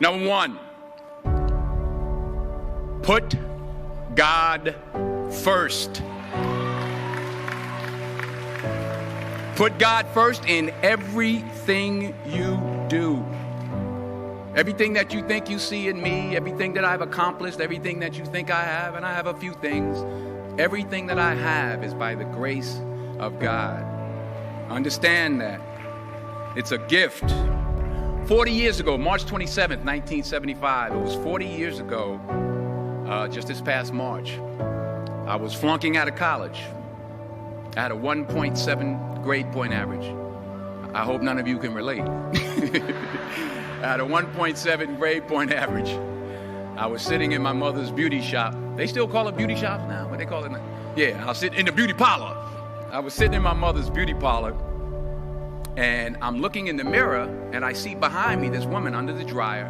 Number one, put God first. Put God first in everything you do. Everything that you think you see in me, everything that I've accomplished, everything that you think I have, and I have a few things, everything that I have is by the grace of God. Understand that. It's a gift. 40 years ago, March 27th, 1975, it was 40 years ago, just this past March, I was flunking out of college. I had a 1.7 grade point average. I hope none of you can relate. I had a 1.7 grade point average. I was sitting in my mother's beauty shop. They still call it beauty shops now? What they call it now? Yeah, I was sitting in the beauty parlor. I was sitting in my mother's beauty parlor, and I'm looking in the mirror, and I see behind me this woman under the dryer.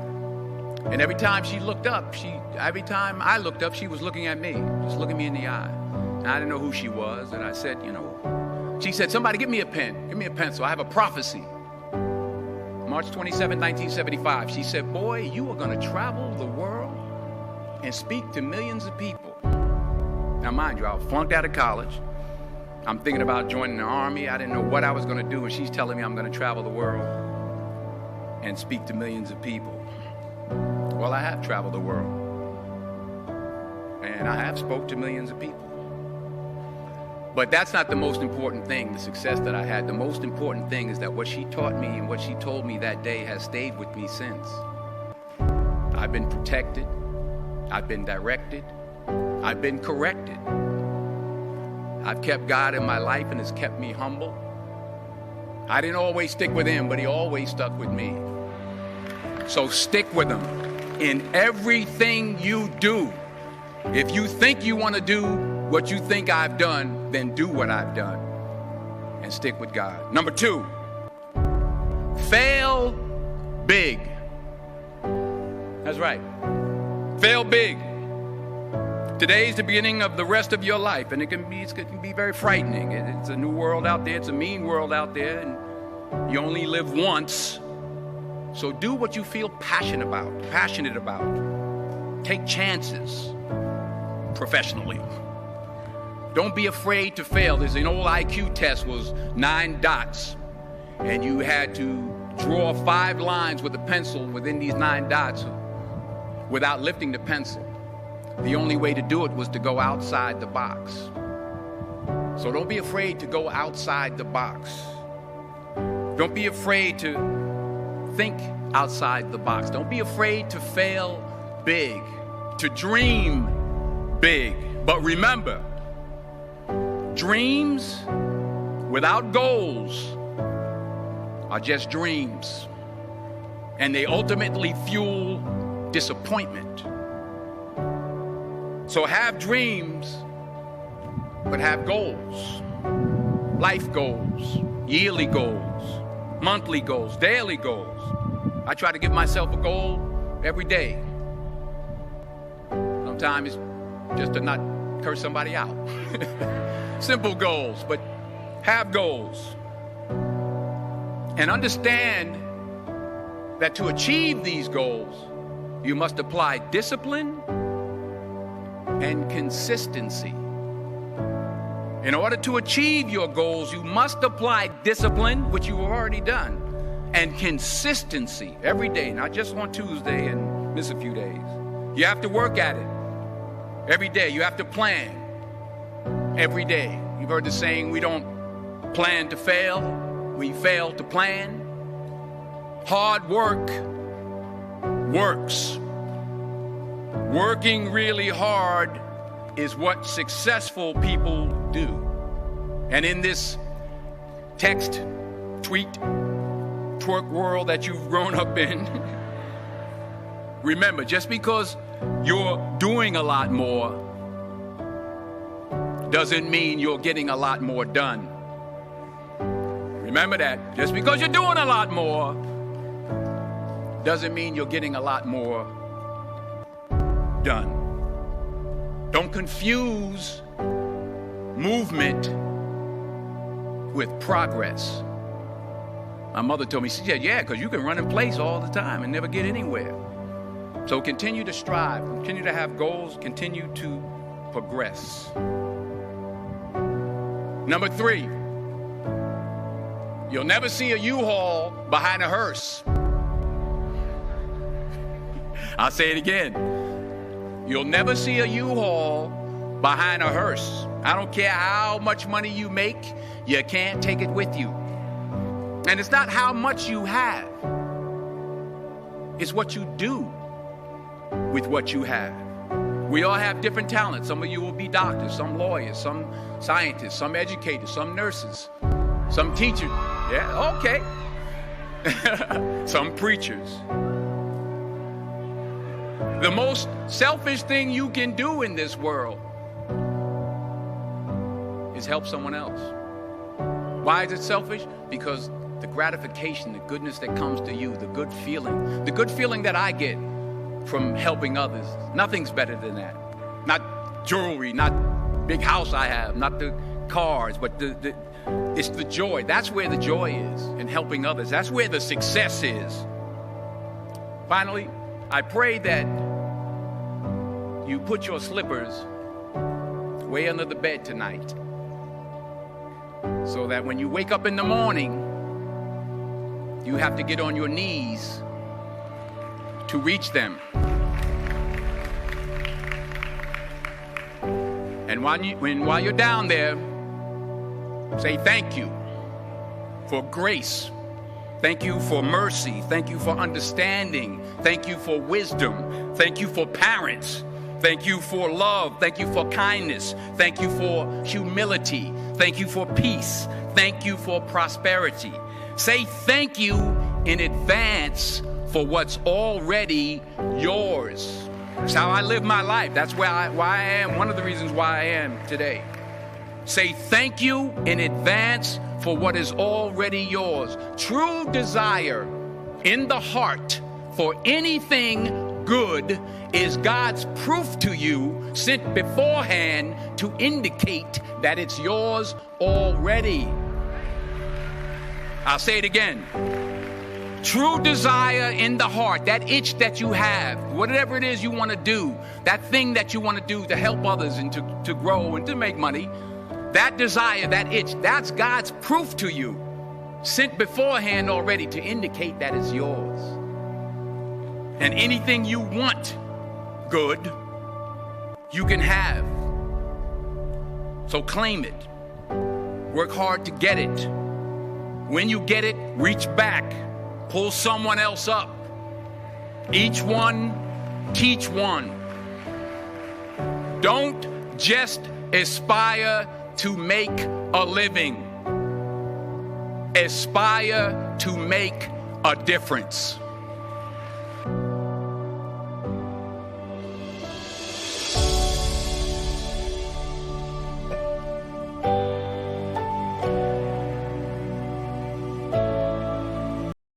And every time I looked up, she was looking at me, just looking me in the eye. And I didn't know who she was, and I said, she said, somebody give me a pen, give me a pencil, I have a prophecy. March 27, 1975, she said, boy, you are going to travel the world and speak to millions of people. Now, mind you, I was flunked out of college. I'm thinking about joining the army. I didn't know what I was going to do, and she's telling me I'm going to travel the world and speak to millions of people. Well, I have traveled the world, and I have spoke to millions of people. But that's not the most important thing, the success that I had. The most important thing is that what she taught me and what she told me that day has stayed with me since. I've been protected. I've been directed. I've been corrected. I've kept God in my life, and it's kept me humble. I didn't always stick with him, but he always stuck with me. So stick with him in everything you do. If you think you want to do what you think I've done, then do what I've done and stick with God. Number two, fail big. That's right. Fail big. Today's the beginning of the rest of your life, and it can be very frightening. It's a new world out there. It's a mean world out there, and you only live once. So do what you feel passionate about. Take chances professionally. Don't be afraid to fail. There's an old IQ test, was 9 dots, and you had to draw 5 lines with a pencil within these 9 dots without lifting the pencil. The only way to do it was to go outside the box. So don't be afraid to go outside the box. Don't be afraid to think outside the box. Don't be afraid to fail big, to dream big. But remember, dreams without goals are just dreams, and they ultimately fuel disappointment. So have dreams, but have goals. Life goals, yearly goals, monthly goals, daily goals. I try to give myself a goal every day. Sometimes it's just to not curse somebody out. Simple goals, but have goals. And understand that to achieve these goals, you must apply discipline and consistency. In order to achieve your goals, you must apply discipline, which you've already done, and consistency every day, not just on Tuesday and miss a few days. You have to work at it every day. You have to plan every day. You've heard the saying, we don't plan to fail, we fail to plan. Hard work works. Working really hard is what successful people do. And in this text, tweet, twerk world that you've grown up in, remember, just because you're doing a lot more doesn't mean you're getting a lot more done. Remember that. Just because you're doing a lot more doesn't mean you're getting a lot more done. Don't confuse movement with progress. My mother told me, she said, yeah, because you can run in place all the time and never get anywhere. So continue to strive, continue to have goals, continue to progress. Number 3, you'll never see a U-Haul behind a hearse. I'll say it again. You'll never see a U-Haul behind a hearse. I don't care how much money you make, you can't take it with you. And it's not how much you have. It's what you do with what you have. We all have different talents. Some of you will be doctors, some lawyers, some scientists, some educators, some nurses, some teachers. Yeah, okay. Some preachers. The most selfish thing you can do in this world is help someone else. Why is it selfish? Because the gratification, the goodness that comes to you, the good feeling that I get from helping others, nothing's better than that. Not jewelry, not big house I have, not the cars, but it's the joy. That's where the joy is, in helping others. That's where the success is. Finally, I pray that you put your slippers way under the bed tonight, so that when you wake up in the morning, you have to get on your knees to reach them. And while you're down there, say thank you for grace. Thank you for mercy. Thank you for understanding. Thank you for wisdom. Thank you for parents. Thank you for love. Thank you for kindness. Thank you for humility. Thank you for peace. Thank you for prosperity. Say thank you in advance for what's already yours. That's how I live my life. That's why I am, one of the reasons why I am today. Say thank you in advance for what is already yours. True desire in the heart for anything good is God's proof to you, sent beforehand to indicate that it's yours already. I'll say it again. True desire in the heart, that itch that you have, whatever it is you want to do, that thing that you want to do to help others and to grow and to make money, that desire, that itch, that's God's proof to you, sent beforehand already to indicate that it's yours. And anything you want good, you can have. So claim it. Work hard to get it. When you get it, reach back. Pull someone else up. Each one, teach one. Don't just aspire to make a living. Aspire to make a difference.